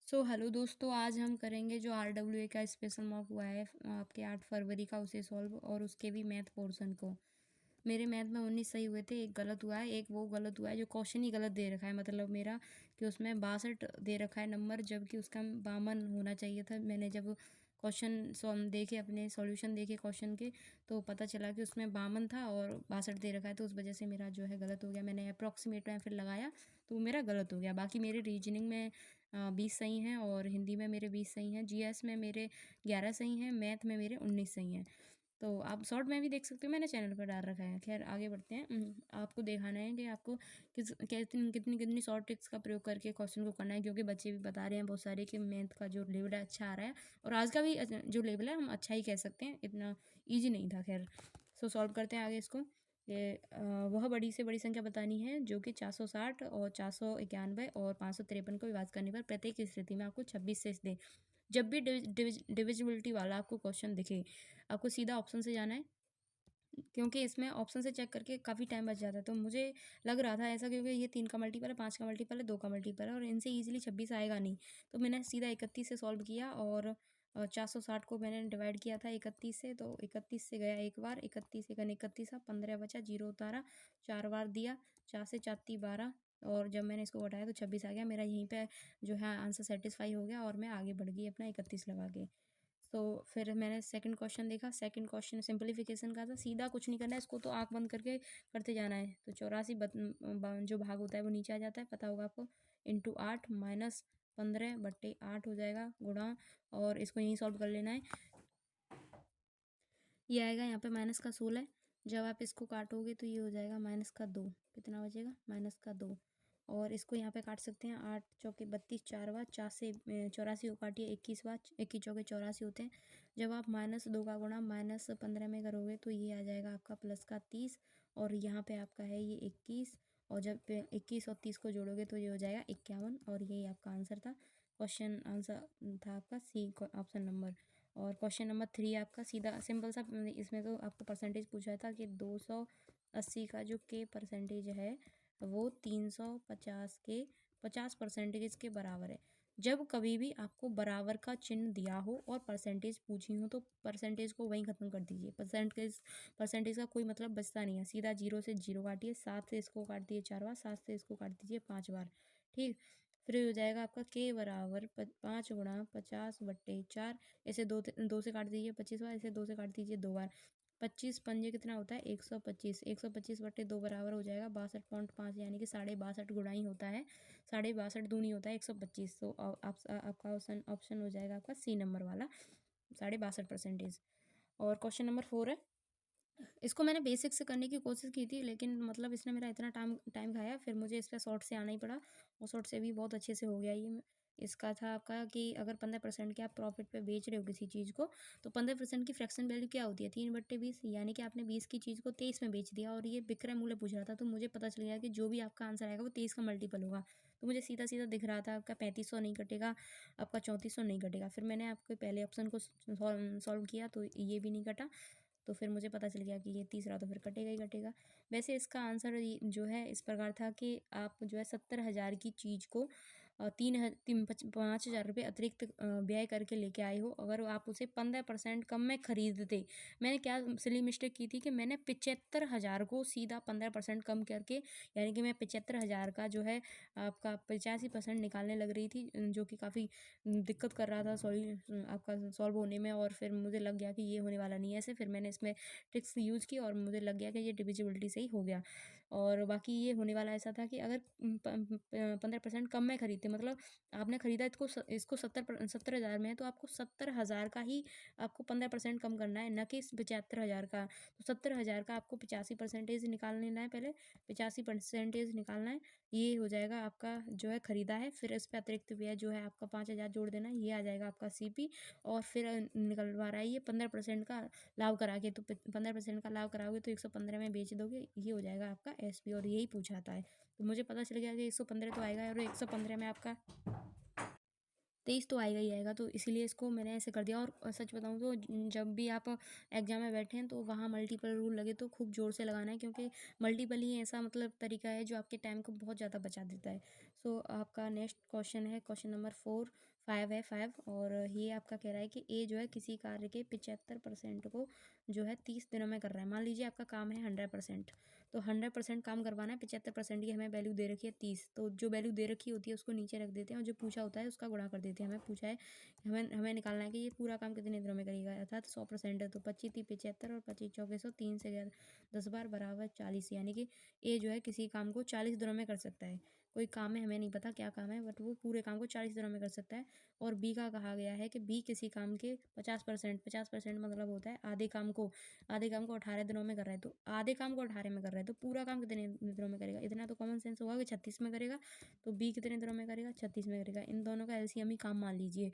Hello दोस्तों, आज हम करेंगे जो RWA का स्पेशल मॉक हुआ है आपके 8 फरवरी का, उसे सॉल्व और उसके भी मैथ पोर्शन को। मेरे मैथ में 19 सही हुए थे, एक गलत हुआ है, एक वो गलत हुआ है जो क्वेश्चन ही गलत दे रखा है, मतलब मेरा कि उसमें 62 दे रखा है नंबर, जबकि उसका 52 होना चाहिए था। मैंने जब क्वेश्चन सॉल्व देखे, अपने सॉल्यूशन देखे क्वेश्चन के, तो पता चला कि उसमें 52 था और 62 दे रखा है, तो उस वजह से मेरा जो है गलत हो गया। मैंने अप्रॉक्सीमेट में फिर लगाया तो वो मेरा गलत हो गया। बाकी मेरे रीजनिंग में 20 सही हैं और हिंदी में मेरे 20 सही हैं, जीएस में मेरे 11 सही हैं, मैथ में मेरे 19 सही हैं। तो आप शॉर्ट में भी देख सकते हो, मैंने चैनल पर डाल रखा है। खैर आगे बढ़ते हैं। आपको दिखाना है कि आपको कितनी कितनी कितनी शॉर्ट ट्रिक्स का प्रयोग करके क्वेश्चन को करना है, क्योंकि बच्चे भी बता रहे हैं बहुत सारे कि मैथ का जो लेवल है अच्छा आ रहा है, और आज का भी जो लेवल है हम अच्छा ही कह सकते हैं, इतना ईजी नहीं था। खैर सॉल्व करते हैं आगे इसको। ये वह बड़ी से बड़ी संख्या बतानी है जो कि 460 और 491 और 553 को विभाजित करने पर प्रत्येक स्थिति में आपको 26 से दे। जब भी डिविजिबिलिटी वाला आपको क्वेश्चन दिखे, आपको सीधा ऑप्शन से जाना है, क्योंकि इसमें ऑप्शन से चेक करके काफ़ी टाइम बच जाता है। तो मुझे लग रहा था ऐसा, क्योंकि ये 3 का मल्टीपल है, 5 का मल्टीपल है, 2 का मल्टीपल है, और इनसे ईजिली 26 आएगा नहीं। तो मैंने सीधा 31 से सॉल्व किया, और 460 को मैंने डिवाइड किया था 31 से, तो 31 से गया एक बार, 31 एक 31 था, 15 बचा, 0 उतारा, 4 बार दिया, 4 से 4 12, और जब मैंने इसको घटाया तो 26 आ गया मेरा। यहीं पे जो है आंसर सेटिस्फाई हो गया, और मैं आगे बढ़ गई अपना 31 लगा के। तो फिर मैंने सेकंड क्वेश्चन देखा। सेकंड क्वेश्चन सिंपलीफिकेशन का था, सीधा कुछ नहीं करना है, इसको तो आंख बंद करके करते जाना है। तो 84 जो भाग होता है वो नीचे आ जाता है, पता होगा आपको, इंटू 8 माइनस 15/8 हो जाएगा, गुणा, और इसको यहीं सॉल्व कर लेना है। ये आएगा यहाँ पे -16। जब आप इसको काटोगे तो ये हो जाएगा -2। कितना बचेगा? -2। और इसको यहाँ पे काट सकते हैं, 8 चौके 32, 4 बार, 4 से 84 को काटिए, 21 बार, 21 चौके 84 होते हैं। जब आप -2 का गुणा -15 में करोगे तो ये आ जाएगा आपका +30, और यहाँ पे आपका है ये 21, और जब 21 और 30 को जोड़ोगे तो ये हो जाएगा 51, और यही आपका आंसर था। क्वेश्चन आंसर था आपका सी, ऑप्शन नंबर। और क्वेश्चन नंबर 3 आपका सीधा सिंपल सा, इसमें तो आपको परसेंटेज पूछा था कि 280 का जो के परसेंटेज है वो 350 के 50% के बराबर है। जब कभी भी आपको बराबर का चिन्ह दिया हो और परसेंटेज पूछी हो, तो परसेंटेज को वहीं ख़त्म कर दीजिए। परसेंटेज का कोई मतलब बचता नहीं है। सीधा 0 से 0 काटिए, 7 से इसको काट दिए 4 बार, 7 से इसको काट दीजिए 5 बार। ठीक, फिर हो जाएगा आपका के बराबर 5 गुणा 50/4। इसे दो से काट दीजिए 25 बार, इसे 2 से काट दीजिए 2 बार। 25 पंजे कितना होता है? 125। 125/2 बराबर हो जाएगा 62.5, यानी कि 62.5 गुणा ही होता है, 62.5 दूनी होता है 125। तो आपका ऑप्शन हो जाएगा आपका सी नंबर वाला, 62.5%। और क्वेश्चन नंबर 4 है। इसको मैंने बेसिक से करने की कोशिश की थी, लेकिन मतलब इसने मेरा इतना टाइम टाइम खाया, फिर मुझे इस पर शॉर्ट से आना ही पड़ा, और शॉर्ट से भी बहुत अच्छे से हो गया ये। इसका था आपका कि अगर 15% के आप प्रॉफिट पे बेच रहे हो किसी चीज़ को, तो 15% की फ्रैक्शन वैल्यू क्या होती है? 3/20, यानी कि आपने 20 की चीज़ को 23 में बेच दिया, और ये विक्रय मूल्य पूछ रहा था, तो मुझे पता चल गया कि जो भी आपका आंसर आएगा वो 23 का मल्टीपल होगा। तो मुझे सीधा सीधा दिख रहा था आपका 3500 नहीं कटेगा, आपका 3400 नहीं कटेगा। फिर मैंने आपके पहले ऑप्शन को सॉल्व किया तो ये भी नहीं कटा, तो फिर मुझे पता चल गया कि ये तीसरा तो फिर कटेगा ही कटेगा। वैसे इसका आंसर जो है इस प्रकार था कि आप जो है 70,000 की चीज़ को 5,000 रुपये अतिरिक्त व्यय करके लेके आए हो, अगर आप उसे 15% कम में खरीदते। मैंने क्या सिली मिस्टेक की थी कि मैंने 75,000 को सीधा 15% कम करके, यानी कि मैं 75,000 का जो है आपका 85% निकालने लग रही थी, जो कि काफ़ी दिक्कत कर रहा था आपका सॉल्व होने में, और फिर मुझे लग गया कि ये होने वाला नहीं है ऐसे। फिर मैंने इसमें ट्रिक्स यूज़ की और मुझे लग गया कि ये डिविजिबिलिटी से ही हो गया। और बाकी ये होने वाला ऐसा था कि अगर 15% कम में खरीदते, मतलब आपने खरीदा इसको 70,000 में है, तो आपको 70,000 का ही आपको 15% कम करना है, न कि 75,000 का। तो 70,000 का आपको 85% निकालना है, पहले 85% निकालना है। ये हो जाएगा आपका जो है खरीदा है, फिर इस पर अतिरिक्त व्यय जो है आपका 5,000 जोड़ देना है, ये आ जाएगा आपका सीपी। और फिर निकलवा रहा है ये 15% का लाभ करा के, तो 15% का लाभ कराओगे तो 115 में बेच दोगे, ये हो जाएगा आपका एसपी, और यही पूछा था। तो मुझे पता चल गया कि 115 तो आएगा, और 115 में आपका 23 तो आएगा ही आएगा, तो इसीलिए इसको मैंने ऐसे कर दिया। और सच बताऊँ तो जब भी आप एग्जाम में बैठे हैं तो वहाँ मल्टीपल रूल लगे तो खूब ज़ोर से लगाना है, क्योंकि मल्टीपल ही ऐसा मतलब तरीका है जो आपके टाइम को बहुत ज़्यादा बचा देता है। सो आपका नेक्स्ट क्वेश्चन है क्वेश्चन नंबर 5 है 5, और ये आपका कह रहा है कि ए जो है किसी कार्य के 75% को जो है 30 दिनों में कर रहा है। मान लीजिए आपका काम है 100%, तो 100% काम करवाना है, 75% की हमें वैल्यू दे रखी है 30, तो जो वैल्यू दे रखी होती है उसको नीचे रख देते हैं और जो पूछा होता है उसका गुणा कर देते हैं। हमें पूछा है, हमें निकालना है कि ये पूरा काम कितने दिनों में करेगा, अर्थात 100% है, तो 25 × 75 और 25 × 4 3 से 10 बार बराबर 40, यानी कि ए जो है किसी काम को 40 दिनों में कर सकता है। कोई काम है, हमें नहीं पता क्या काम है, बट वो पूरे काम को 40 दिनों में कर सकता है। और बी का कहा गया है कि बी किसी काम के 50% मतलब होता है आधे काम को 18 दिनों में कर रहा है, तो आधे काम को 18 में कर रहा है, तो पूरा काम कितने दिनों में करेगा। इतना तो कॉमन सेंस होगा कि 36 में करेगा, तो बी कितने दिनों में करेगा, 36 में करेगा। इन दोनों का एलसीएम ही काम मान लीजिए।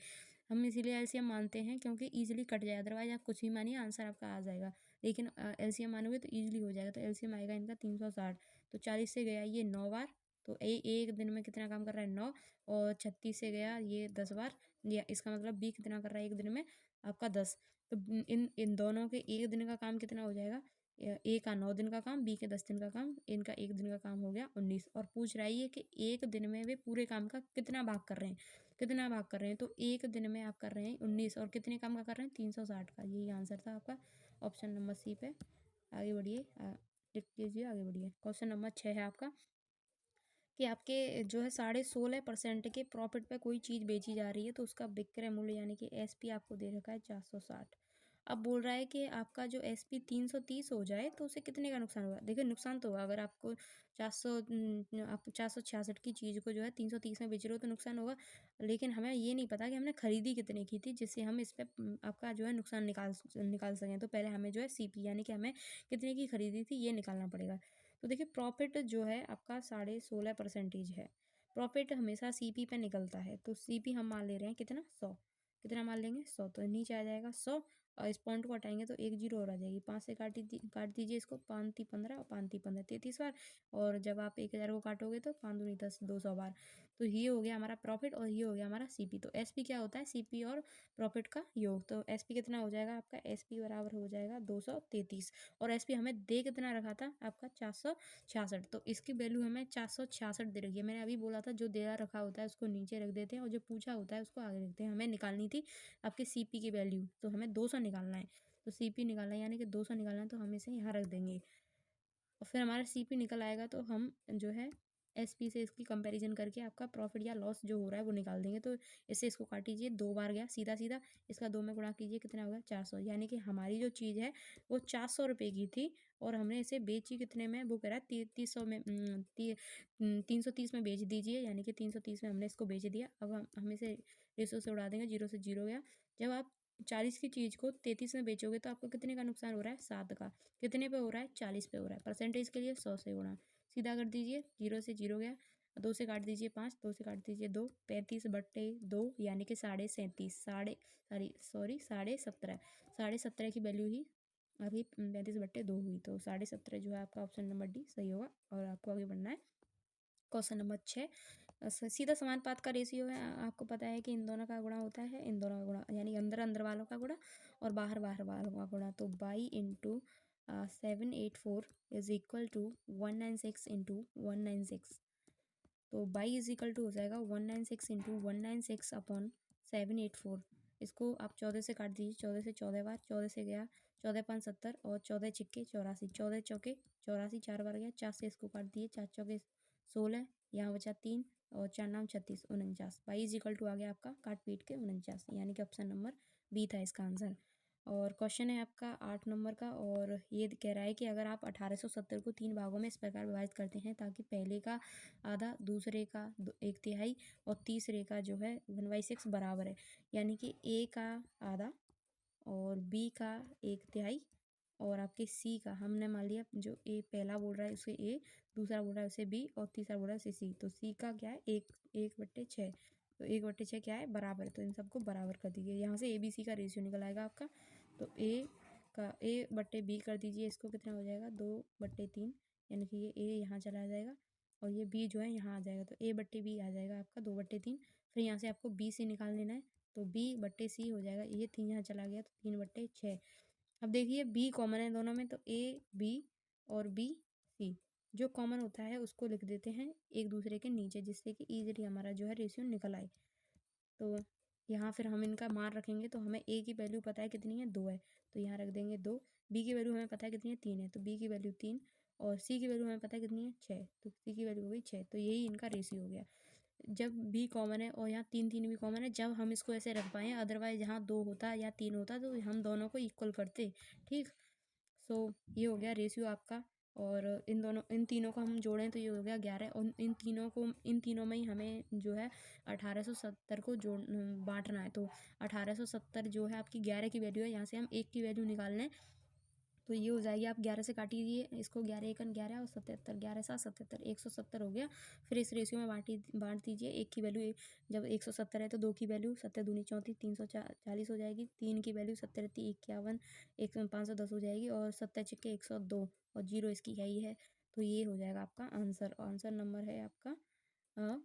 हम इसीलिए एलसीएम मानते हैं क्योंकि ईजिली कट जाए, अदरवाइज आप कुछ भी मानिए आंसर आपका आ जाएगा, लेकिन एलसीएम मानोगे तो ईजिली हो जाएगा। तो एलसीएम आएगा इनका 360, तो 40 से गया ये 9 बार, तो एक दिन में कितना काम कर रहा है 9, और 36 से गया ये 10 बार, या इसका मतलब बी कितना कर रहा है एक दिन में आपका 10। तो इन इन दोनों के एक दिन का काम कितना हो जाएगा, ए का 9 दिन का काम, बी के 10 दिन का काम, इनका एक दिन का काम हो गया 19। और पूछ रहा है ये कि एक दिन में वे पूरे काम का कितना भाग कर रहे हैं, तो एक दिन में आप कर रहे हैं 19, और कितने काम का कर रहे हैं 360 का। यही आंसर था आपका ऑप्शन नंबर सी पे। आगे बढ़िए, लिख लीजिए, आगे बढ़िए। क्वेश्चन नंबर 6 है आपका कि आपके जो है 16.5% के प्रॉफिट पे कोई चीज़ बेची जा रही है, तो उसका विक्रय मूल्य यानी कि एसपी आपको दे रखा है 460। अब बोल रहा है कि आपका जो एसपी 330 हो जाए तो उसे कितने का नुकसान होगा। देखिए नुकसान तो होगा, अगर आपको 400 आप 466 की चीज़ को जो है 330 में बेच रहे हो तो नुकसान होगा, लेकिन हमें ये नहीं पता कि हमने खरीदी कितने की थी, जिससे हम इस पर आपका जो है नुकसान निकाल सकें। तो पहले हमें जो है सीपी यानी कि हमें कितने की खरीदी थी ये निकालना पड़ेगा। तो देखिए प्रॉफिट जो है आपका 16.5% है। प्रॉफिट हमेशा सीपी पे निकलता है, तो सीपी हम मान ले रहे हैं कितना 100, कितना मान लेंगे 100, तो नीचे आ जाएगा 100, और इस पॉइंट को हटाएंगे तो एक जीरो और आ जाएगी। 5 से काट दीजिए इसको, 5×3 = 15 और 5×3 = 33 बार, और जब आप 1000 को काटोगे तो 5×2 = 10, 200 बार। तो ये हो गया हमारा प्रॉफिट और ये हो गया हमारा सीपी। तो एसपी क्या होता है, सीपी और प्रॉफिट का योग। तो एसपी कितना हो जाएगा आपका, एसपी बराबर हो जाएगा 233, और एसपी हमें दे कितना रखा था आपका 466, तो इसकी वैल्यू हमें 466 दे रखी है। मैंने अभी बोला था जो दे रखा होता है उसको नीचे रख देते हैं और जो पूछा होता है उसको आगे रखते हैं। हमें निकालनी थी आपके सीपी की वैल्यू, तो हमें 200 निकालना है, तो सीपी निकालना है यानी कि 200 निकालना है, तो हम इसे यहाँ रख देंगे। और फिर हमारा सीपी निकल आएगा तो हम जो है एसपी से इसकी कंपैरिजन करके आपका प्रॉफिट या लॉस जो हो रहा है वो निकाल देंगे। तो इससे इसको काटिए, 2 बार गया सीधा सीधा, इसका 2 में गुणा कीजिए, कितना होगा 400, यानी कि हमारी जो चीज़ है वो 400 रुपये की थी और हमने इसे बेची कितने में, वो कह रहा है 300 में, 330 में बेच दीजिए, यानी कि 330 में हमने इसको बेच दिया। अब हम इसे रेशो से उड़ा देंगे, 0 से 0 गया। जब आप 40 की चीज़ को 33 में बेचोगे तो आपको कितने का नुकसान हो रहा है, 7 का। कितने पे हो रहा है, 40 पे हो रहा है। परसेंटेज के लिए 100 से गुणा, सीधा कर दीजिए, 0 से 0 गया, 2 से काट दीजिए 5, 2 से काट दीजिए 2, 35/2 यानी कि 37.5, साढ़े 17 की वैल्यू ही अभी 35/2 हुई, तो 17.5 जो है आपका ऑप्शन नंबर डी सही होगा। और आपको आगे बढ़ना है क्वेश्चन नंबर 6। सीधा समानुपात का रेशियो है, आपको पता है कि इन दोनों का गुणा होता है इन दोनों का गुणा, यानी अंदर अंदर वालों का गुणा और बाहर बाहर वालों का गुणा। तो 22 × 784 = 196 × 196, तो बाई हो जाएगा 196 × 196 अपॉन 784। इसको आप 14 से काट दीजिए, 14 से 14 बार, 14 से गया 14×5 = 70 और 14 छिक्के 84, 14 चौके 84, 4 बार गया, 4 से इसको काट दिए, 4 चौके 16, यहाँ बचा 3 और 4 नाम 36, 49। बाई आ गया आपका काट पीट के 49, यानी कि ऑप्शन नंबर बी था इसका आंसर। और क्वेश्चन है आपका 8 नंबर का, और ये कह रहा है कि अगर आप 1870 को 3 भागों में इस प्रकार विभाजित करते हैं ताकि पहले का आधा, दूसरे का 1/3 और तीसरे का जो है 1/6 बराबर है, यानी कि ए का आधा और बी का 1/3 और आपके सी का, हमने मान लिया जो ए पहला बोल रहा है उसे ए, दूसरा बोल रहा है उसे बी और तीसरा बोल रहा है उसे सी, तो सी का क्या है 1/6, तो 1/6 क्या है बराबर है, तो इन सबको बराबर कर दीजिए। यहाँ से ए बी सी का रेशियो निकल आएगा आपका, तो A/B कर दीजिए, इसको कितना हो जाएगा 2/3, यानी कि ये ए यहाँ चला जाएगा और ये बी जो है यहाँ आ जाएगा, तो A/B आ जाएगा आपका 2/3। फिर यहाँ से आपको बी सी निकाल लेना है, तो B/C हो जाएगा, ये 3 यहाँ चला गया तो 3/6। अब देखिए बी कॉमन है दोनों में, तो A B और B C, जो कॉमन होता है उसको लिख देते हैं एक दूसरे के नीचे, जिससे कि ईजिली हमारा जो है रेशियो निकल आए। तो यहाँ फिर हम इनका मान रखेंगे, तो हमें ए की वैल्यू पता है कितनी है, 2 है, तो यहाँ रख देंगे 2। बी की वैल्यू हमें पता है कितनी है, 3 है, तो बी की वैल्यू 3। और सी की वैल्यू हमें पता है कितनी है, 6, तो सी की वैल्यू हो गई 6। तो यही इनका रेशियो हो गया। जब बी कॉमन है और यहाँ 3 3 भी कॉमन है, जब हम इसको ऐसे रख पाएँ, अदरवाइज यहाँ 2 होता या 3 होता तो हम दोनों को इक्वल करते। ठीक। सो ये हो गया रेशियो आपका। और इन तीनों को हम जोड़ें तो ये हो गया 11। और इन तीनों में ही हमें जो है 1870 को बांटना है। तो 1870 जो है आपकी 11 की वैल्यू है, यहाँ से हम 1 की वैल्यू निकाल लें तो ये हो जाएगी। आप 11 से काटिए इसको, 11 एकन 11 और 77, 11 7 77, 170 हो गया। फिर इस रेशियो में बांट दीजिए। 1 की वैल्यू जब 170 है तो 2 की वैल्यू 7 दूनी 34, 340 हो जाएगी। 3 की वैल्यू 70 51, 510 हो जाएगी। और 70 छिक्के 102 और 0 इसकी है ही है। तो ये हो जाएगा आपका आंसर। आंसर नंबर है आपका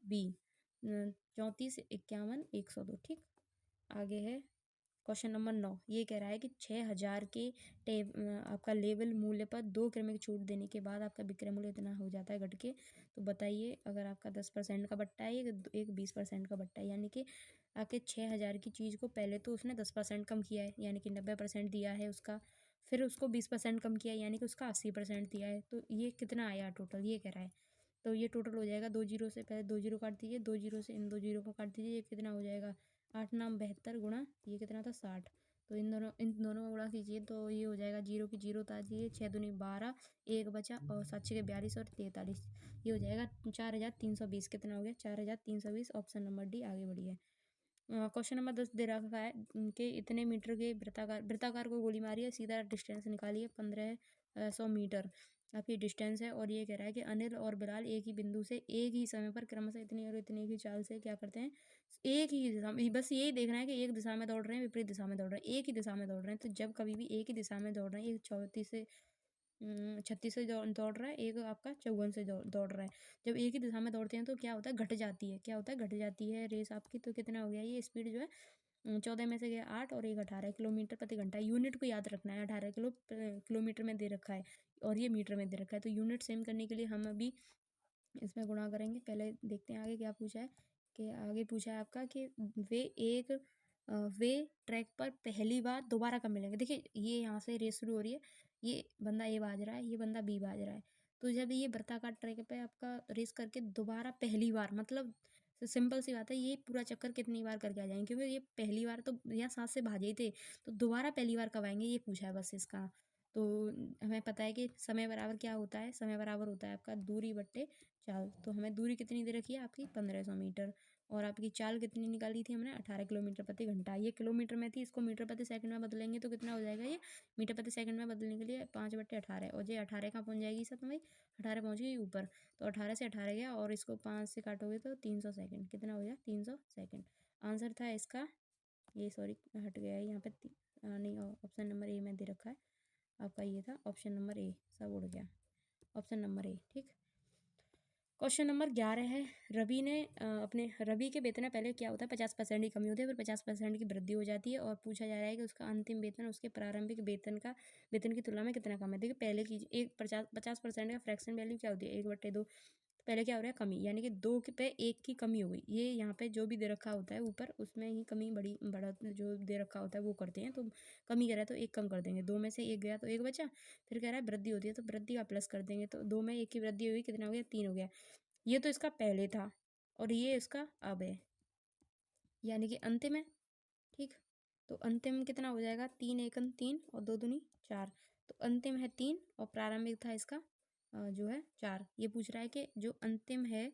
बी, 34 51 102। ठीक। आगे है क्वेश्चन नंबर 9। ये कह रहा है कि 6000 के आपका लेवल मूल्य पर 2 क्रमिक छूट देने के बाद आपका विक्रय मूल्य इतना हो जाता है घट के। तो बताइए, अगर आपका 10% का बट्टा है, एक 20% का बट्टा है, यानी कि आपके 6000 की चीज़ को पहले तो उसने 10% कम किया है, यानी कि 90% दिया है उसका। फिर उसको 20% कम किया है, यानी कि उसका 80% दिया है। तो ये कितना आया टोटल, ये कह रहा है। तो ये टोटल हो जाएगा, 2 जीरो से पहले 2 जीरो काट दीजिए, 2 जीरो से इन 2 जीरो को काट दीजिए। ये कितना हो जाएगा, 8 नाम 72 गुणा ये कितना था 60। तो इन दोनों का गुणा कीजिए तो ये हो जाएगा, जीरो की जीरो उतार दीजिए, 6 दूनी 12, एक बचा, और 7 छः 42 और 43। ये हो जाएगा 4320। कितना हो गया, 4320। ऑप्शन नंबर डी आगे बढ़िए। क्वेश्चन नंबर 10 दे रखा है कि इतने मीटर के वृत्ताकार को गोली मारी है, सीधा डिस्टेंस निकालिए। 1500 मीटर आपकी डिस्टेंस है। और ये कह रहा है कि अनिल और बिलाल एक ही बिंदु से एक ही समय पर क्रमशः इतनी और इतनी की चाल से क्या करते हैं, एक ही दिशा में, बस यही देखना है कि एक दिशा में दौड़ रहे हैं, विपरीत दिशा में दौड़ रहे हैं, एक ही दिशा में दौड़ रहे हैं। तो जब कभी भी एक ही दिशा में दौड़ रहे हैं, एक 34 से 36 से दौड़ रहा है, एक आपका 54 से दौड़ रहा है। जब एक ही दिशा में दौड़ते हैं तो क्या होता है, घट जाती है। क्या होता है, घट जाती है रेस आपकी। तो कितना हो गया ये स्पीड जो है, 14 में से गया 8 और एक 18 किलोमीटर प्रति घंटा। यूनिट को याद रखना है, 18 किलोमीटर में दे रखा है और ये मीटर में दे रखा है। तो यूनिट सेम करने के लिए हम अभी इसमें गुणा करेंगे। पहले देखते हैं आगे क्या पूछा है। कि आगे पूछा है आपका कि वे ट्रैक पर पहली बार दोबारा कब मिलेंगे। देखिए, ये यहाँ से रेस शुरू हो रही है, ये बंदा ए बाज रहा है, ये बंदा बी बाज रहा है। तो जब ये वृत्ताकार ट्रैक पे आपका रेस करके दोबारा पहली बार, मतलब सिंपल सी बात है, ये पूरा चक्कर कितनी बार करके आ जाएंगे, क्योंकि ये पहली बार तो यहाँ 7 से भाजे ही थे, तो दोबारा पहली बार कब आएंगे ये पूछा है बस इसका। तो हमें पता है कि समय बराबर क्या होता है, समय बराबर होता है आपका दूरी बट्टे चाल। तो हमें दूरी कितनी दे रखी है आपकी, 1500 मीटर। और आपकी चाल कितनी निकाली थी हमने, 18 किलोमीटर प्रति घंटा। ये किलोमीटर में थी, इसको मीटर प्रति सेकंड में बदलेंगे तो कितना हो जाएगा, ये मीटर प्रति सेकंड में बदलने के लिए 5/18। और ये 18 कहाँ पहुँच जाएगी सब भाई, 18 पहुँच गई ऊपर। तो 18 से 18 गया, और इसको 5 से काटोगे तो 300 सेकंड। कितना हो गया, 300 सेकंड। आंसर था इसका ये, सॉरी हट गया है यहाँ पे नहीं, ऑप्शन नंबर ए में दे रखा है आपका, ये था ऑप्शन नंबर ए, सब उड़ गया। Option number A. ठीक। क्वेश्चन नंबर 11 है। रवि के वेतन में पहले क्या होता है, 50% की कमी होती है, फिर 50% की वृद्धि हो जाती है। और पूछा जा रहा है कि उसका अंतिम वेतन उसके प्रारंभिक वेतन की तुलना में कितना कम है। देखिए, पहले की एक 50% का फ्रैक्शन वैल्यू क्या होती है, 1/2। पहले क्या हो रहा है, कमी, यानी कि 2 पे 1 की कमी हो गई। ये यहाँ पे जो भी दे रखा होता है ऊपर, उसमें ही कमी बड़ा जो दे रखा होता है वो करते हैं। तो कमी कह रहा है तो 1 कम कर देंगे, 2 में से 1 गया तो 1 बचा। फिर कह रहा है वृद्धि होती है तो वृद्धि का प्लस कर देंगे, तो 2 में 1 की वृद्धि हुई, कितना हो गया, 3 हो गया। ये तो इसका पहले था और ये इसका अब है, यानी कि अंतिम है। ठीक। तो अंतिम कितना हो जाएगा, 3 एकम 3 और 2 दूनी 4। तो अंतिम है 3 और प्रारंभिक था इसका जो है 4। ये पूछ रहा है कि जो अंतिम है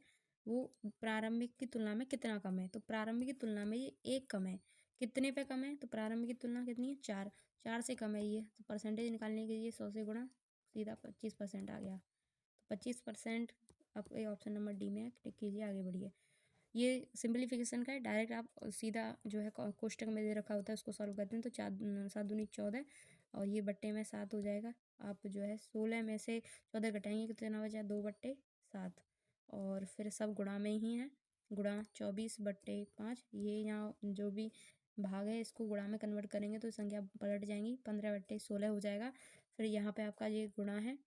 वो प्रारंभिक की तुलना में कितना कम है। तो प्रारंभिक की तुलना में ये 1 कम है। कितने पे कम है, तो प्रारंभिक की तुलना कितनी है, 4। 4 से कम है ये। तो परसेंटेज निकालने के लिए 100 से गुणा, सीधा 25% आ गया। तो 25% आपके ऑप्शन नंबर डी में है। क्लिक कीजिए, आगे बढ़िए। ये सिंप्लीफिकेशन का है, डायरेक्ट आप सीधा जो है कोष्टक में दे रखा होता है उसको सॉल्व करते हैं। तो 4 7 दूनी 14 और ये बट्टे में 7 हो जाएगा। आप जो है 16 में से 14 घटाएंगे कितना बचा, 2/7। और फिर सब गुणा में ही है, गुणा 24/5। ये यहाँ जो भी भाग है इसको गुणा में कन्वर्ट करेंगे तो संख्या पलट जाएंगी, 15/16 हो जाएगा। फिर यहाँ पे आपका ये गुणा है,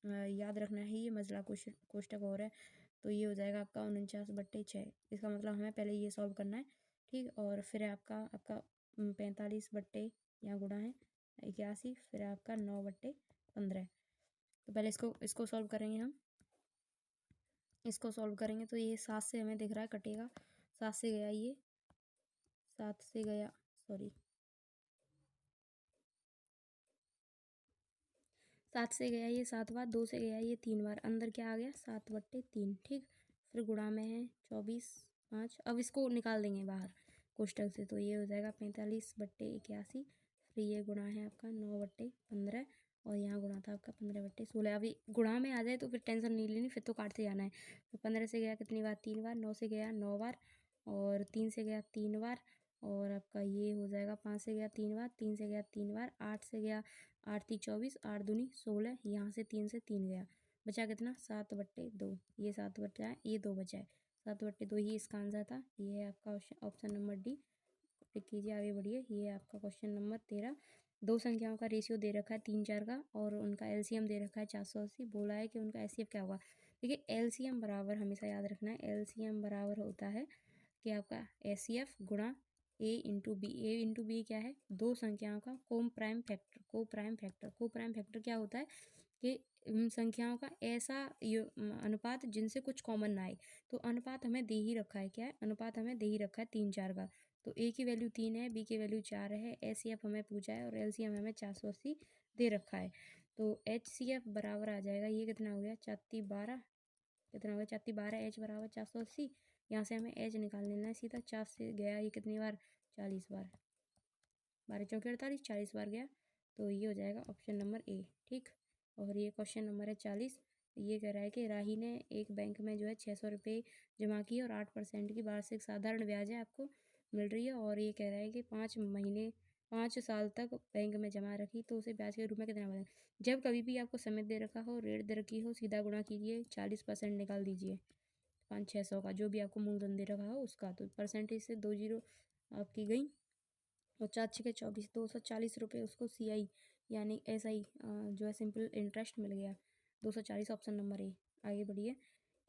याद रखना है ये मसला कोष्टक और है। तो ये हो जाएगा आपका 49/6। इसका मतलब हमें पहले ये सॉल्व करना है, ठीक। और फिर आपका आपका 45 यहाँ गुणा है 81, फिर आपका 9/15। तो पहले इसको सॉल्व करेंगे हम। इसको सॉल्व करेंगे तो ये 7 से हमें दिख रहा है कटेगा, 7 से गया ये, 7 से गया, सॉरी 7 से गया ये 7 बार, 2 से गया ये 3 बार, अंदर क्या आ गया 7/3, ठीक। फिर गुणा में है 24/5। अब इसको निकाल देंगे बाहर कोष्टक से, तो ये हो जाएगा 45/81। फिर ये गुणा है आपका 9/15, और यहाँ गुणा था आपका 15/16। अभी गुणा में आ जाए तो फिर टेंशन नहीं लेनी, फिर तो काटते जाना है। तो 15 से गया कितनी बार 3 बार, 9 से गया 9 बार, और 3 से गया 3 बार, और आपका ये हो जाएगा 5 से गया 3 बार, 3 से गया 3 बार, 8 से गया 8 × 3 = 24, 8 दूनी 16, यहाँ से 3 से 3 गया, बचा कितना 7/2। ये 7 बचा है, ये 2 बचा है, 7/2 ही इसका आंसर था। ये है आपका ऑप्शन नंबर डी। टिक कीजिए, आगे बढ़िए। ये है आपका क्वेश्चन नंबर 13। दो संख्याओं का रेशियो दे रखा है 3, 4 का, और उनका एलसीएम दे रखा है 480। बोला है कि उनका एचसीएफ क्या होगा। देखिए एलसीएम बराबर हमेशा याद रखना है, एलसीएम बराबर होता है कि आपका एचसीएफ गुणा ए इंटू बी क्या है, दो संख्याओं का कोप्राइम फैक्टर। कोप्राइम फैक्टर क्या होता है कि संख्याओं का ऐसा अनुपात जिनसे कुछ कॉमन ना आए। तो अनुपात हमें दे ही रखा है, क्या है अनुपात हमें दे ही रखा है 3, 4 का। तो ए की वैल्यू 3 है, बी की वैल्यू 4 है, एचसीएफ हमें पूछा है और एलसीएम हमें 480 दे रखा है। तो एचसीएफ बराबर आ जाएगा, ये कितना हो गया 4×12, कितना हो गया 4×12, एच बराबर 480। यहाँ से हमें एच निकाल लेना है सीधा। 4 से गया ये कितनी बार 40 बार, 12×4 = 48, 40 बार गया। तो ये हो जाएगा ऑप्शन नंबर ए, ठीक। और ये क्वेश्चन नंबर है 40। ये कह रहा है कि राही ने एक बैंक में जो है 600 रुपये जमा किए और 8% की वार्षिक साधारण ब्याज है आपको मिल रही है, और ये कह रहा है कि 5 साल तक बैंक में जमा रखी, तो उसे ब्याज के रूप में कितना मिलेगा। जब कभी भी आपको समय दे रखा हो, रेट दे रखी हो, सीधा गुणा कीजिए, 40% निकाल दीजिए 500-600 का, जो भी आपको मूलधन दे रखा हो उसका। तो परसेंटेज से 2 जीरो आपकी गई, और 4×6 = 24, 240 रुपये उसको सीआई यानी एसआई जो है सिंपल इंटरेस्ट मिल गया 240, ऑप्शन नंबर ए। आगे बढ़िए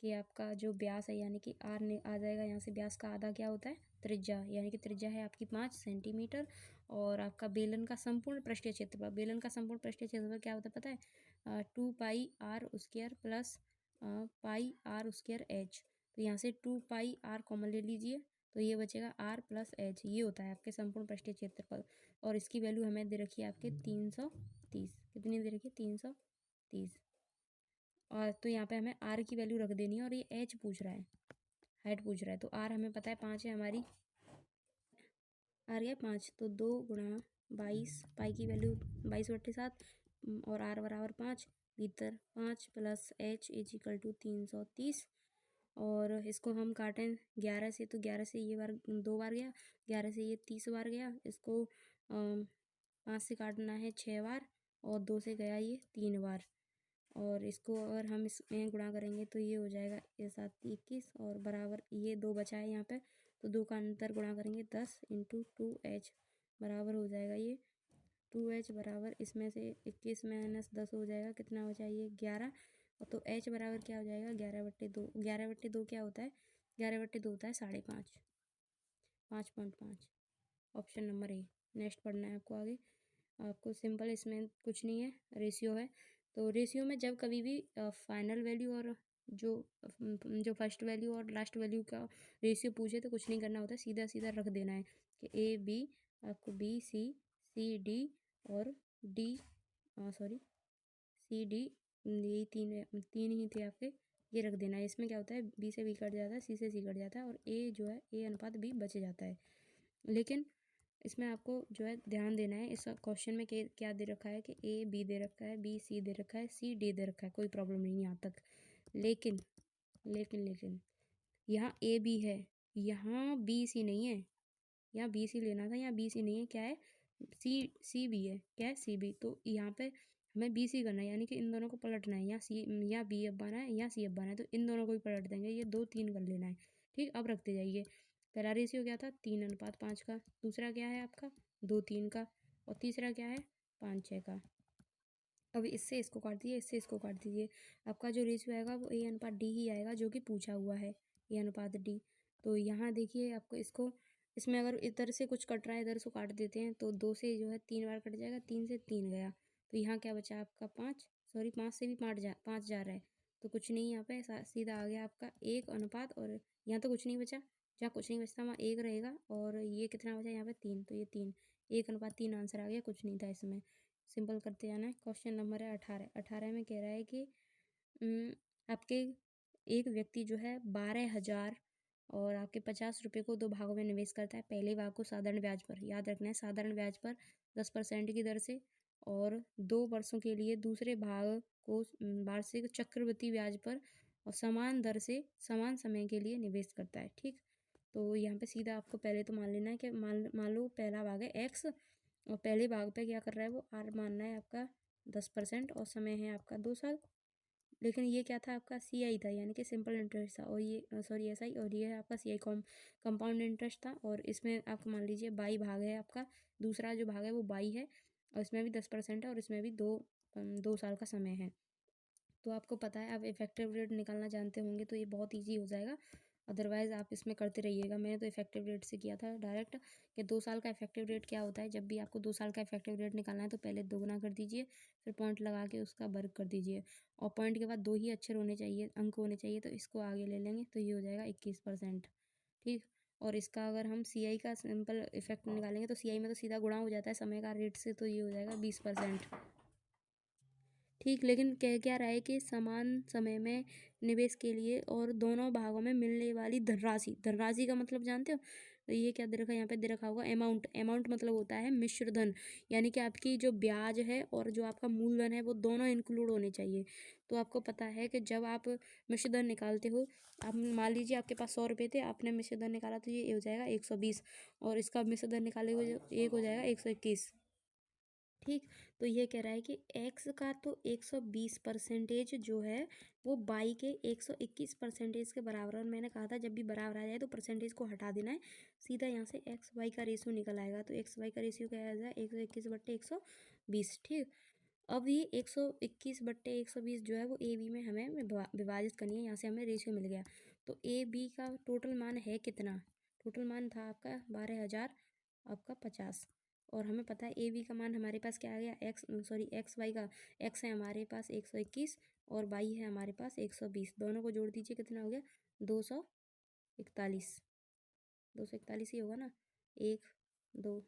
कि आपका जो ब्यास है यानी कि आर ने आ जाएगा यहाँ से। ब्यास का आधा क्या होता है त्रिज्या, यानी कि त्रिज्या है आपकी 5 सेंटीमीटर। और आपका बेलन का संपूर्ण पृष्ठीय क्षेत्रफल, बेलन का संपूर्ण पृष्ठीय क्षेत्रफल क्या होता है पता है 2πr² प्लस πr²h। तो यहाँ से 2πr कॉमन ले लीजिए, तो ये बचेगा r + h, ये होता है आपके संपूर्ण पृष्ठीय क्षेत्रफल। और इसकी वैल्यू हमें दे रखी है आपके 330। कितनी दे रखी है 330। और तो यहाँ पे हमें r की वैल्यू रख देनी है, और ये h पूछ रहा है, हाइट पूछ रहा है। तो r हमें पता है 5 है हमारी, r गया 5, तो 2×22, पाई की वैल्यू 22/7, और r बराबर 5, भीतर 5 + h = 330। और इसको हम काटें 11 से, तो 11 से ये बार 2 बार गया, 11 से ये 30 बार गया। इसको 5 से काटना है 6 बार, और 2 से गया ये 3 बार। और इसको अगर हम इसमें गुणा करेंगे तो ये हो जाएगा ये 7 21, और बराबर ये 2 बचा है यहाँ पे, तो 2 का अंतर गुणा करेंगे 10 × 2h बराबर हो जाएगा ये 2h बराबर इसमें से 21 - 10 हो जाएगा, कितना बचा ये 11। और तो h बराबर क्या हो जाएगा 11/2। 11/2 क्या होता है 11/2 होता है 5.5, 5.5, ऑप्शन नंबर ए। नेक्स्ट पढ़ना है आपको आगे। आपको सिंपल, इसमें कुछ नहीं है, रेशियो है। तो रेशियो में जब कभी भी फाइनल वैल्यू और जो जो फर्स्ट वैल्यू और लास्ट वैल्यू का रेशियो पूछे तो कुछ नहीं करना होता है, सीधा सीधा रख देना है कि ए बी, आपको बी सी, सी डी और डी, सॉरी सी डी, ये तीन ही थे आपके, ये रख देना है। इसमें क्या होता है बी से बी कट जाता है, सी से सी कट जाता है, और ए जो है ए अनुपात बी बच जाता है। लेकिन इसमें आपको जो है ध्यान देना है, इस क्वेश्चन में क्या दे रखा है कि ए बी दे रखा है, बी सी दे रखा है, सी डी दे रखा है, कोई प्रॉब्लम नहीं यहाँ तक। लेकिन लेकिन लेकिन यहाँ ए बी है, यहाँ बी सी नहीं है, यहाँ बी सी लेना था, यहाँ बी सी नहीं है, क्या है सी बी है, क्या है सी बी। तो यहाँ पे हमें बी सी करना है, यानी कि इन दोनों को पलटना है, यहाँ बी अब बना है, यहाँ सी अब बना है, तो इन दोनों को भी पलट देंगे, ये 2 3 कर लेना है, ठीक। अब रखते जाइए। पहला रेशियो क्या था 3:5 का, दूसरा क्या है आपका 2 3 का, और तीसरा क्या है 5 6 का। अब इससे इसको काट दीजिए, इससे इसको काट दीजिए, आपका जो रेशियो आएगा वो A/D ही आएगा, जो कि पूछा हुआ है, A/D। तो यहाँ देखिए आपको इसको, इसमें अगर इधर से कुछ कट रहा है, इधर से काट देते हैं तो 2 से जो है 3 बार कट जाएगा, 3 से 3 गया, तो यहाँ क्या बचा आपका 5, सॉरी 5 से भी 5 जा रहा है, तो कुछ नहीं, यहाँ पे सीधा आ गया आपका 1 और यहाँ तो कुछ नहीं बचा, जहाँ कुछ नहीं बचता वहाँ 1 रहेगा, और ये कितना बचा यहाँ पे 3, तो ये 3, 1/3 आंसर आ गया, कुछ नहीं था इसमें। सिंपल करते जाना है। क्वेश्चन नंबर है 18। 18 में कह रहा है कि आपके एक व्यक्ति जो है 12,000 और आपके 50 रुपये को 2 भागों में निवेश करता है। पहले भाग को साधारण ब्याज पर, याद रखना है, साधारण ब्याज पर 10% की दर से, और 2 वर्षों के लिए दूसरे भाग को वार्षिक चक्रवृद्धि ब्याज पर और समान दर से समान समय के लिए निवेश करता है। ठीक, तो यहाँ पे सीधा आपको पहले तो मान लेना है कि मान लो पहला भाग है x, और पहले भाग पे क्या कर रहा है वो r मानना है आपका 10%, और समय है आपका 2 साल। लेकिन ये क्या था आपका CI था, यानी कि सिंपल इंटरेस्ट था, और ये सॉरी SI, और ये है आपका CI कंपाउंड इंटरेस्ट था, और इसमें आपको मान लीजिए 22 भाग है आपका, दूसरा जो भाग है वो 22 है, और इसमें भी 10% है, और इसमें भी 2 साल का समय है। तो आपको पता है, आप इफेक्टिव रेट निकालना जानते होंगे, तो ये बहुत ईजी हो जाएगा, अदरवाइज़ आप इसमें करते रहिएगा। मैंने तो इफेक्टिव रेट से किया था डायरेक्ट, कि 2 साल का इफेक्टिव रेट क्या होता है। जब भी आपको 2 साल का इफेक्टिव रेट निकालना है तो पहले दोगुना कर दीजिए, फिर पॉइंट लगा के उसका वर्ग कर दीजिए, और पॉइंट के बाद 2 ही अक्षर होने चाहिए, अंक होने चाहिए, तो इसको आगे ले लेंगे, तो ये हो जाएगा 21%। ठीक, और इसका अगर हम CI का सिंपल इफेक्ट निकालेंगे तो CI में तो सीधा गुणा हो जाता है समय का रेट से, तो ये हो जाएगा 20%। ठीक, लेकिन कह क्या रहा है कि समान समय में निवेश के लिए और दोनों भागों में मिलने वाली धनराशि, धनराशि का मतलब जानते हो, तो ये क्या दे रखा है, यहाँ पे दे रखा होगा अमाउंट। अमाउंट मतलब होता है मिश्र धन, यानी कि आपकी जो ब्याज है और जो आपका मूलधन है वो दोनों इंक्लूड होने चाहिए। तो आपको पता है कि जब आप मिश्र धन निकालते हो, आप मान लीजिए आपके पास 100 रुपये थे, आपने मिश्र धन निकाला तो ये हो जाएगा 120, और इसका मिश्र धन निकाले हुए एक हो जाएगा 121। ठीक, तो ये कह रहा है कि x का तो 120% जो है वो y के 121% के बराबर, और मैंने कहा था जब भी बराबर आ जाए तो परसेंटेज को हटा देना है, सीधा यहाँ से एक्स वाई का रेशियो निकल आएगा। तो एक्स वाई का रेशियो क्या आएगा, 121/120। ठीक, अब ये 121/120 जो है वो ए बी में हमें विभाजित करनी है, यहाँ से हमें रेशियो मिल गया। तो ए बी का टोटल मान है कितना, टोटल मान था आपका 12,000 आपका 50, और हमें पता है ए बी का मान हमारे पास क्या आ गया, एक्स वाई का, एक्स है हमारे पास 121 और वाई है हमारे पास 120, दोनों को जोड़ दीजिए, कितना हो गया 241, 241 ही होगा ना, 1 2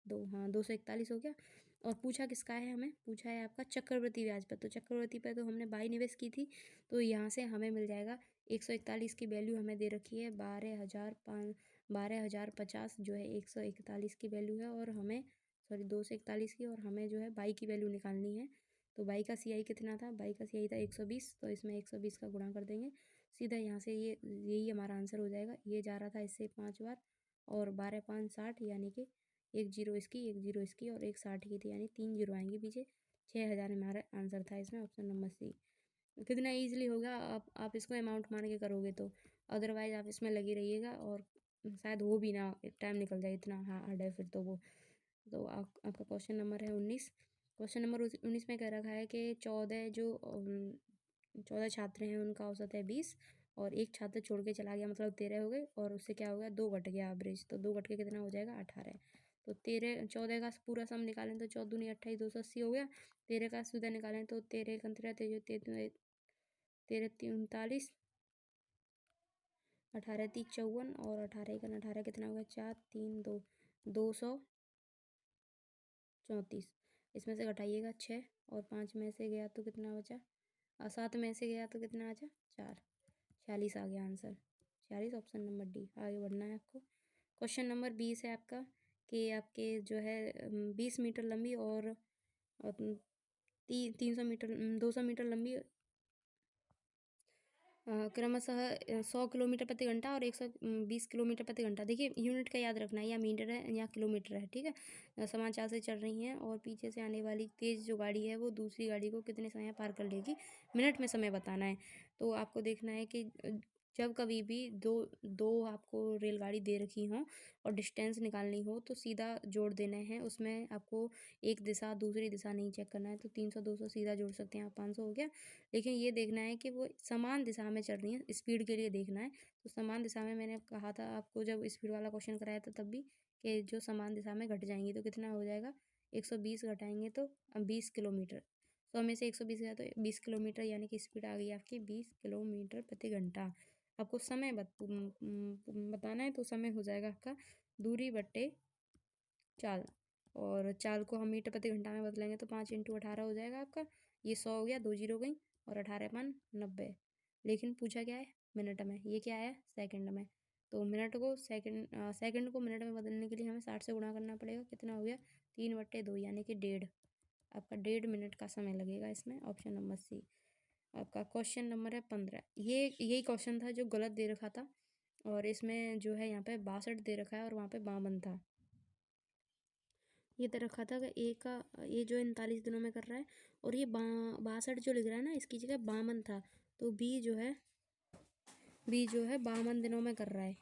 2, हाँ 241 हो गया। और पूछा किसका है, हमें पूछा है आपका चक्रवृद्धि ब्याज पर, तो चक्रवृद्धि पर तो हमने बाई निवेश की थी, तो यहाँ से हमें मिल जाएगा 141 की वैल्यू हमें दे रखी है 12,050 जो है 141 की वैल्यू है, और हमें सॉरी 241 की, और हमें जो है बाई की वैल्यू निकालनी है। तो बाई का CI कितना था, बाई का CI था 120, तो इसमें 120 का गुणा कर देंगे, सीधा यहाँ से ये यही हमारा आंसर हो जाएगा। ये जा रहा था इससे 5 बार, और 12×5 = 60, यानी कि 1 जीरो इसकी, 1 जीरो इसकी, और 1 60 की थी, यानी 3 जीरो आएंगे पीछे। 6,000 हमारा आंसर था इसमें, ऑप्शन नंबर C। कितना ईजिली होगा, आप इसको अमाउंट मान के करोगे तो, अदरवाइज आप इसमें लगी रहिएगा और शायद हो भी ना, टाइम निकल जाए, इतना हार्ड है फिर तो वो। तो आपका क्वेश्चन नंबर है 19। क्वेश्चन नंबर 19 में कह रखा है कि 14 छात्र हैं, उनका औसत है 20, और एक छात्र छोड़ के चला गया, मतलब 13 हो गए, और उससे क्या हो गया 2 घट गया एवरेज, तो 2 घट के कितना हो जाएगा 18। तो 14 का पूरा सम निकालें तो 14 दूनी 28, 280 हो गया। 13 का सीधा निकालें तो 13 13 13 13 39, 18 30 54, और 18 का 18 कितना हो गया 4 3 2, 234। इसमें से घटाइएगा 6, और 5 में से गया तो कितना बचा, और 7 में से गया तो कितना बचा 4, 46 आ गया आंसर, 46 ऑप्शन नंबर D। आगे बढ़ना है आपको। क्वेश्चन नंबर 20 है आपका, कि आपके जो है 20 मीटर लंबी और 300 मीटर 200 मीटर लंबी क्रमशः 100 किलोमीटर प्रति घंटा और 120 किलोमीटर प्रति घंटा, देखिए यूनिट का याद रखना है, या मीटर है या किलोमीटर है, ठीक है, समान चाल से चल रही हैं, और पीछे से आने वाली तेज़ जो गाड़ी है वो दूसरी गाड़ी को कितने समय पार कर लेगी, मिनट में समय बताना है। तो आपको देखना है कि जब कभी भी दो दो आपको रेलगाड़ी दे रखी हों और डिस्टेंस निकालनी हो तो सीधा जोड़ देना है। उसमें आपको एक दिशा दूसरी दिशा नहीं चेक करना है। तो 300 200 सीधा जोड़ सकते हैं आप, 500 हो गया। लेकिन ये देखना है कि वो समान दिशा में चल रही है, स्पीड के लिए देखना है। तो समान दिशा में मैंने कहा था आपको जब स्पीड वाला क्वेश्चन कराया था तब भी, कि जो समान दिशा में घट जाएंगी तो कितना हो जाएगा, 120 घटाएंगे तो 20 किलोमीटर। 100 में से 120 गया तो 20 किलोमीटर, यानी कि स्पीड आ गई आपकी 20 किलोमीटर प्रति घंटा। आपको समय बताना है तो समय हो जाएगा आपका दूरी बट्टे चाल, और चाल को हम मीटर प्रति घंटा में बदलेंगे तो 5 × 18 हो जाएगा आपका। ये 100 हो गया, 2 जीरो गई और 18×5 90। लेकिन पूछा क्या है, मिनट में, ये क्या है सेकंड में। तो मिनट को सेकंड को मिनट में बदलने के लिए हमें 60 से गुणा करना पड़ेगा। कितना हो गया, 3/2 यानी कि 1.5। आपका 1.5 मिनट का समय लगेगा इसमें। ऑप्शन नंबर सी आपका। क्वेश्चन नंबर है 15। ये यही क्वेश्चन था जो गलत दे रखा था, और इसमें जो है यहाँ पे 62 दे रखा है और वहाँ पे 52 था। ये दे रखा था कि ए का, ये जो 39 दिनों में कर रहा है, और ये 62 जो लिख रहा है ना, इसकी जगह 52 था। तो बी जो है 52 दिनों में कर रहा है।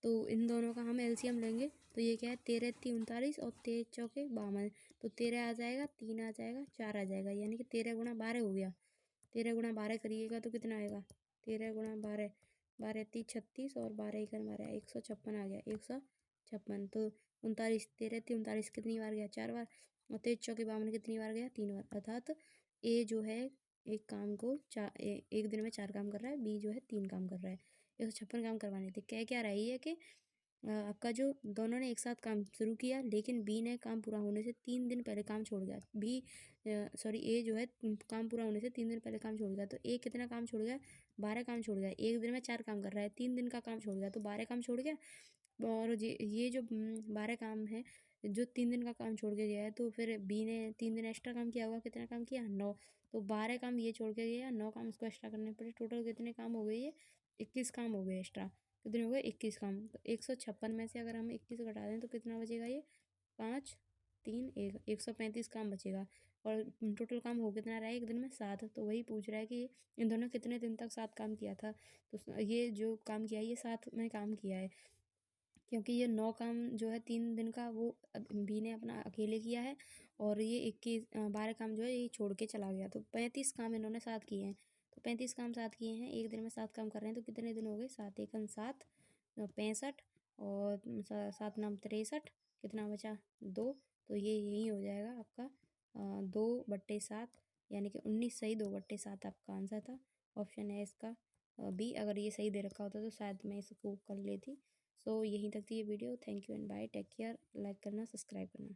तो इन दोनों का हम एलसीएम लेंगे तो ये क्या है, 13 3 39 और 13 चौके 52। तो 13 आ जाएगा, 3 आ जाएगा, 4 आ जाएगा, यानी कि 13 × 12 हो गया। 13 × 12 करिएगा तो कितना आएगा, 13 × 12, 12 3 36 और 12 1 12, 156 आ गया, 156। तो 39, 13 3 39 कितनी बार गया, 4 बार, और 13 चौके 52 कितनी बार गया, 3 बार। अर्थात ए जो है एक काम को एक दिन में 4 काम कर रहा है, बी जो है 3 काम कर रहा है। 156 काम करवाने थे। क्या रही है कि आपका जो दोनों ने एक साथ काम शुरू किया, लेकिन बी ने काम पूरा होने से 3 दिन पहले काम छोड़ गया। ए जो है काम पूरा होने से 3 दिन पहले काम छोड़ गया। तो ए कितना काम छोड़ गया, 12 काम छोड़ गया। एक दिन में 4 काम कर रहा है, 3 दिन का काम छोड़ गया तो 12 काम छोड़ गया। और ये जो 12 काम है, जो 3 दिन का काम छोड़ के गया है, तो फिर बी ने 3 दिन एक्स्ट्रा काम किया होगा। कितना काम किया, 9। तो 12 काम ये छोड़ के गया, 9 काम उसको एक्स्ट्रा करने पड़े। टोटल कितने काम हो गए, ये 21 काम हो गए एक्स्ट्रा। कितने हो गए, 21 काम। तो 156 में से अगर हम 21 घटा दें तो कितना बचेगा, ये 5 3 1 135 काम बचेगा। और टोटल काम हो कितना रहा है एक दिन में, 7। तो वही पूछ रहा है कि इन दोनों कितने दिन तक 7 काम किया था। तो ये जो काम किया है ये 7 में काम किया है, क्योंकि ये 9 काम जो है 3 दिन का वो बी ने अपना अकेले किया है, और ये 12 काम जो है ये छोड़ के चला गया। तो 35 काम इन्होंने साथ किए हैं। तो 35 काम साथ किए हैं, एक दिन में 7 काम कर रहे हैं, तो कितने दिन हो गए, 7 एकम 7, 65 और 7 नाम 63, कितना बचा, 2। तो ये यही हो जाएगा आपका 2/7, यानी कि 19 सही, 2/7 आपका आंसर था। ऑप्शन है इसका बी। अगर ये सही दे रखा होता तो शायद मैं इसको कर लेती। सो यहीं तक थी ये video. Thank you and bye, take care. Like करना, सब्सक्राइब करना।